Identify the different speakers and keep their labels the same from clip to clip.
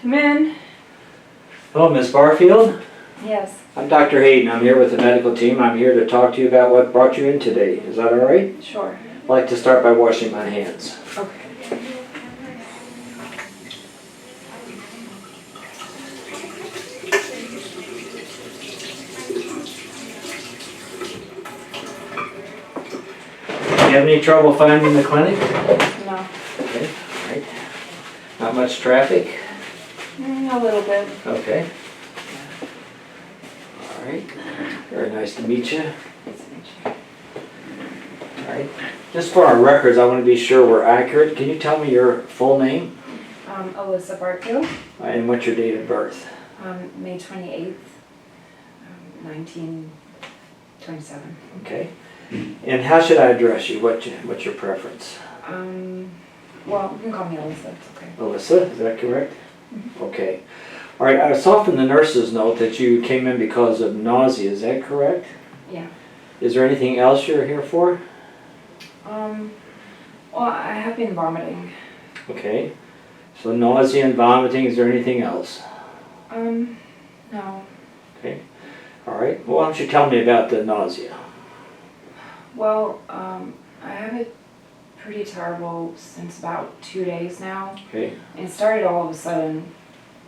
Speaker 1: Come in.
Speaker 2: Hello, Ms. Barfield.
Speaker 1: Yes.
Speaker 2: I'm Dr. Hayden. I'm here with the medical team. I'm here to talk to you about what brought you in today. Is that all right?
Speaker 1: Sure.
Speaker 2: I'd like to start by washing my hands.
Speaker 1: Okay.
Speaker 2: Do you have any trouble finding the clinic?
Speaker 1: No.
Speaker 2: Okay, all right. Not much traffic?
Speaker 1: A little bit.
Speaker 2: Okay. All right. Very nice to meet you.
Speaker 1: Nice to meet you.
Speaker 2: All right. Just for our records, I want to be sure we're accurate. Can you tell me your full name
Speaker 1: Alyssa Barfield.
Speaker 2: and what's your date of birth?
Speaker 1: May 28th, 1927.
Speaker 2: Okay. And how should I address you? What's your preference?
Speaker 1: Well, you can call me Alyssa. It's okay.
Speaker 2: Alyssa, is that correct?
Speaker 1: Mm-hmm.
Speaker 2: Okay. All right, I saw from the nurse's note that you came in because of nausea, is that correct?
Speaker 1: Yeah.
Speaker 2: Is there anything else you're here for?
Speaker 1: Well, I have been vomiting.
Speaker 2: Okay. So nausea and vomiting, is there anything else?
Speaker 1: No.
Speaker 2: Okay. All right. Well, why don't you tell me about the nausea?
Speaker 1: Well, I have it pretty terrible since about 2 days now.
Speaker 2: Okay.
Speaker 1: It started all of a sudden,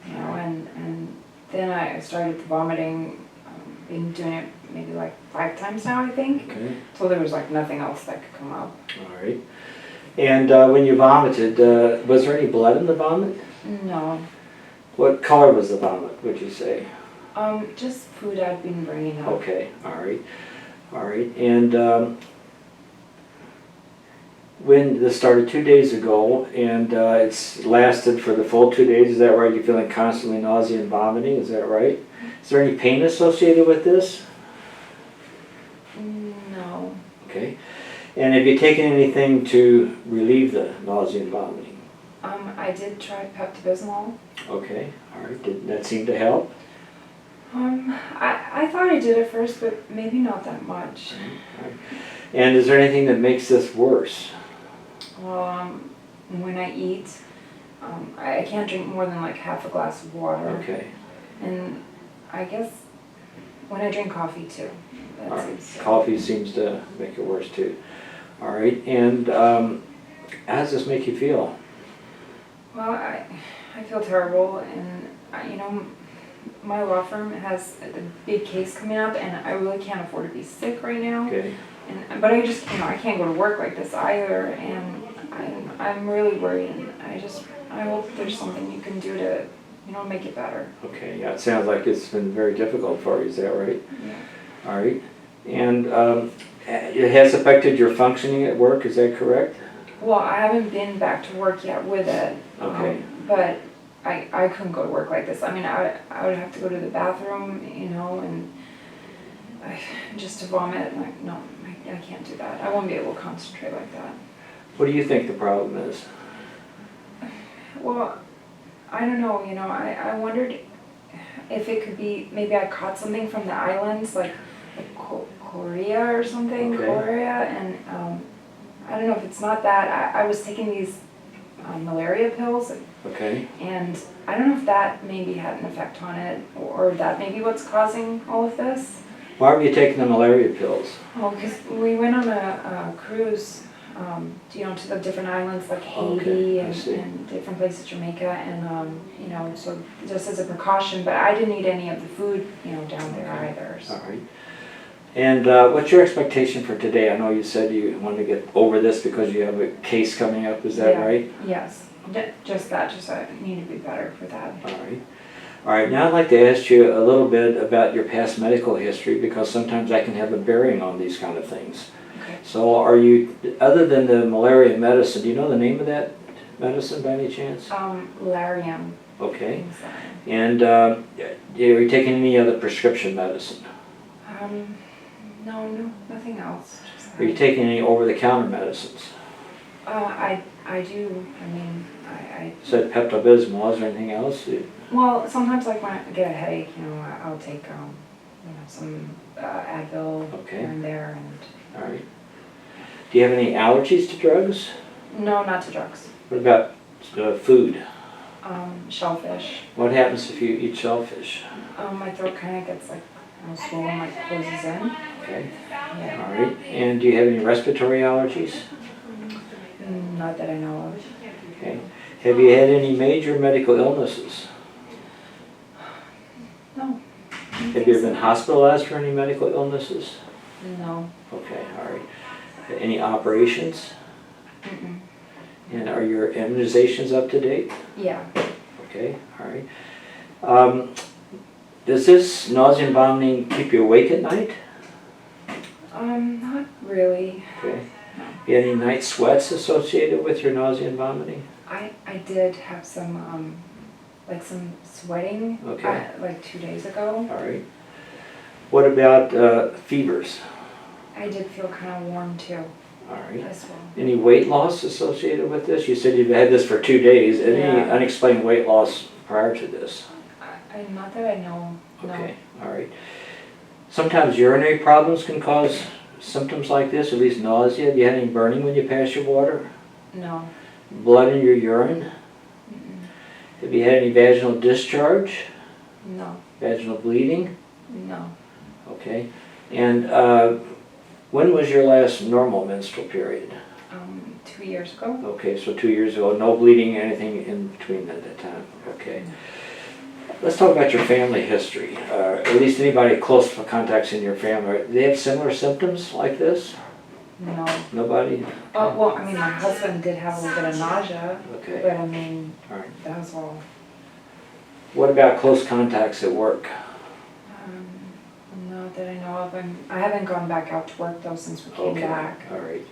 Speaker 1: you know, and then I started the vomiting. Been doing it maybe like 5 times now, I think.
Speaker 2: Okay.
Speaker 1: So there was like nothing else that could come up.
Speaker 2: All right. And when you vomited, was there any blood in the vomit?
Speaker 1: No.
Speaker 2: What color was the vomit, would you say?
Speaker 1: Just food I'd been bringing up.
Speaker 2: Okay. All right. All right. And when this started 2 days ago, and it's lasted for the full 2 days, is that right? You're feeling constantly nausea and vomiting, is that right? Is there any pain associated with this?
Speaker 1: No.
Speaker 2: Okay. And have you taken anything to relieve the nausea and vomiting?
Speaker 1: I did try Pepto-Bismol.
Speaker 2: Okay. All right. Did that seem to help?
Speaker 1: I thought I did at first, but maybe not that much.
Speaker 2: All right. And is there anything that makes this worse?
Speaker 1: Well, when I eat, I can't drink more than like half a glass of water.
Speaker 2: Okay.
Speaker 1: And I guess when I drink coffee too.
Speaker 2: All right.
Speaker 1: That's it.
Speaker 2: Coffee seems to make it worse too. All right. And how does this make you feel?
Speaker 1: Well, I feel terrible, and you know, my law firm has a big case coming up, and I really can't afford to be sick right now.
Speaker 2: Okay.
Speaker 1: But I just, I can't go to work like this either, and I'm really worried, and I hope there's something you can do to, make it better.
Speaker 2: Okay. Yeah. It sounds like it's been very difficult for you. Is that right?
Speaker 1: Yeah.
Speaker 2: All right. And it has affected your functioning at work. Is that correct?
Speaker 1: Well, I haven't been back to work yet with it.
Speaker 2: Okay.
Speaker 1: But I couldn't go to work like this. I mean, I would have to go to the bathroom, and just to vomit. Like, no, I can't do that. I won't be able to concentrate like that.
Speaker 2: What do you think the problem is?
Speaker 1: Well, I don't know. I wondered if it could be maybe I caught something from the islands, like Korea or something.
Speaker 2: Okay.
Speaker 1: Korea, and I don't know if it's not that. I was taking these malaria pills.
Speaker 2: Okay.
Speaker 1: And I don't know if that maybe had an effect on it, or that maybe what's causing all of this.
Speaker 2: Why were you taking the malaria pills?
Speaker 1: Oh, because we went on a cruise, to the different islands like Haiti and different places, Jamaica, and so just as a precaution. But I didn't eat any of the food, down there either. So.
Speaker 2: All right. And what's your expectation for today? I know you said you want to get over this because you have a case coming up. Is that right?
Speaker 1: Yes. Just I need to be better for that.
Speaker 2: All right. All right. Now I'd like to ask you a little bit about your past medical history, because sometimes that can have a bearing on these kind of things.
Speaker 1: Okay.
Speaker 2: So are you, other than the malaria medicine, do you know the name of that medicine by any chance?
Speaker 1: Lariam.
Speaker 2: Okay. And are you taking any other prescription medicine?
Speaker 1: No, nothing else.
Speaker 2: Are you taking any over-the-counter medicines?
Speaker 1: I do. I mean, I
Speaker 2: You said Pepto-Bismol. Is there anything else?
Speaker 1: well, sometimes like when I get a headache, I'll take some Advil
Speaker 2: Okay.
Speaker 1: here and there, and
Speaker 2: All right. Do you have any allergies to drugs?
Speaker 1: no, not to drugs.
Speaker 2: What about food?
Speaker 1: Shellfish.
Speaker 2: What happens if you eat shellfish?
Speaker 1: My throat kind of gets like swollen, like closes in.
Speaker 2: Okay,
Speaker 1: Yeah.
Speaker 2: all right. And do you have any respiratory allergies?
Speaker 1: Not that I know of.
Speaker 2: Okay. Have you had any major medical illnesses?
Speaker 1: No.
Speaker 2: Have you ever been hospitalized for any medical illnesses?
Speaker 1: No.
Speaker 2: Okay, all right. Any operations?
Speaker 1: Mm-mm.
Speaker 2: And are your immunizations up to date?
Speaker 1: Yeah.
Speaker 2: Okay, all right. Does this nausea and vomiting keep you awake at night?
Speaker 1: Not really.
Speaker 2: Okay. You had any night sweats associated with your nausea and vomiting?
Speaker 1: I did have some like some sweating.
Speaker 2: Okay.
Speaker 1: Like 2 days ago.
Speaker 2: All right. What about fevers?
Speaker 1: I did feel kind of warm too.
Speaker 2: All right.
Speaker 1: As well.
Speaker 2: Any weight loss associated with this? You said you've had this for 2 days. Any
Speaker 1: Yeah.
Speaker 2: unexplained weight loss prior to this?
Speaker 1: Not that I know. No.
Speaker 2: Okay, all right. Sometimes urinary problems can cause symptoms like this, at least nausea. Have you had any burning when you pass your water?
Speaker 1: No.
Speaker 2: Blood in your urine?
Speaker 1: Mm-mm.
Speaker 2: Have you had any vaginal discharge?
Speaker 1: No.
Speaker 2: Vaginal bleeding?
Speaker 1: No.
Speaker 2: Okay. And when was your last normal menstrual period?
Speaker 1: 2 years ago.
Speaker 2: Okay, so 2 years ago. No bleeding, anything in between at that time? Okay. Let's talk about your family history. At least anybody close contacts in your family. Do they have similar symptoms like this?
Speaker 1: No.
Speaker 2: Nobody?
Speaker 1: Oh, well, I mean, my husband did have a little bit of nausea,
Speaker 2: Okay,
Speaker 1: but I mean,
Speaker 2: all right.
Speaker 1: that was all.
Speaker 2: What about close contacts at work?
Speaker 1: Not that I know of. I haven't gone back out to work though since we came
Speaker 2: Okay,
Speaker 1: back.
Speaker 2: all right.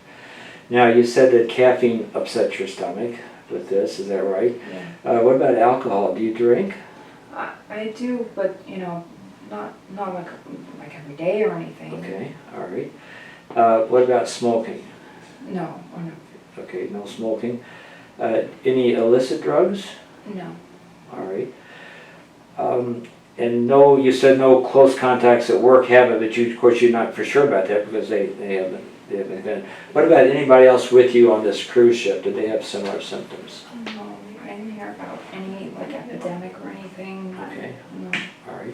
Speaker 2: Now, you said that caffeine upsets your stomach with this, is that right?
Speaker 1: Yeah.
Speaker 2: What about alcohol? Do you drink?
Speaker 1: I do, but you know, not like every day or anything.
Speaker 2: Okay, all right. What about smoking?
Speaker 1: No, or no.
Speaker 2: Okay, no smoking. Any illicit drugs?
Speaker 1: No.
Speaker 2: All right. And no, you said no close contacts at work have it, but you, of course, you're not for sure about that because they haven't been. What about anybody else with you on this cruise ship? Did they have similar symptoms?
Speaker 1: No, I didn't hear about any like epidemic or anything.
Speaker 2: Okay.
Speaker 1: No.
Speaker 2: All right.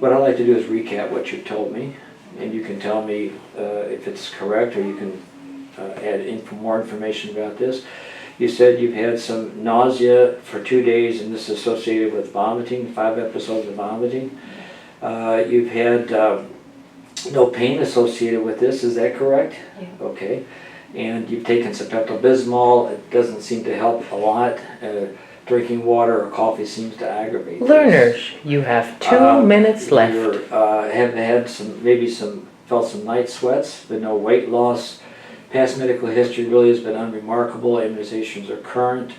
Speaker 2: What I'd like to do is recap what you've told me, and you can tell me if it's correct, or you can add more information about this. You said you've had some nausea for 2 days, and this is associated with vomiting, 5 episodes of vomiting. You've had no pain associated with this, is that correct?
Speaker 1: Yeah.
Speaker 2: Okay. And you've taken some Pepto-Bismol. It doesn't seem to help a lot. Drinking water or coffee seems to aggravate this.
Speaker 3: Learners, you have 2 minutes left.
Speaker 2: You have had felt some night sweats, but no weight loss. Past medical history really has been unremarkable. Immunizations are current.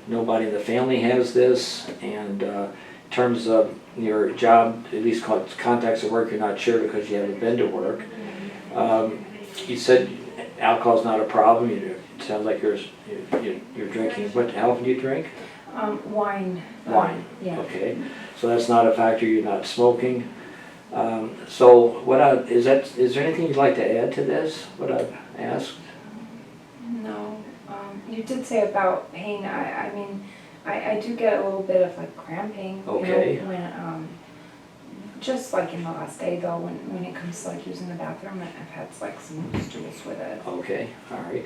Speaker 2: Nobody in the family has this. And in terms of your job, at least contacts at work, you're not sure because you haven't been to work. You said alcohol's not a problem. It sounds like you're drinking. How often do you drink?
Speaker 1: Wine.
Speaker 2: Wine.
Speaker 1: Yeah.
Speaker 2: Okay. So that's not a factor. You're not smoking. So is there anything you'd like to add to this? What I've asked?
Speaker 1: No. You did say about pain. I mean, I do get a little bit of like cramping.
Speaker 2: Okay.
Speaker 1: You know, when just like in the last day though, when it comes to like using the bathroom, I've had like some stools with it.
Speaker 2: Okay. All right.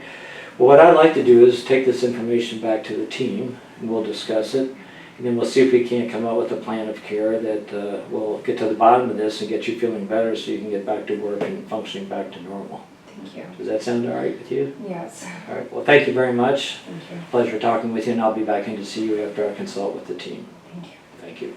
Speaker 2: Well, what I'd like to do is take this information back to the team, and we'll discuss it. And then we'll see if we can't come up with a plan of care that will get to the bottom of this and get you feeling better so you can get back to work and functioning back to normal.
Speaker 1: Thank you.
Speaker 2: Does that sound all right with you?
Speaker 1: Yes.
Speaker 2: All right. Well, thank you very much.
Speaker 1: Thank you.
Speaker 2: Pleasure talking with you, and I'll be back in to see you after I consult with the team.
Speaker 1: Thank you.
Speaker 2: Thank you.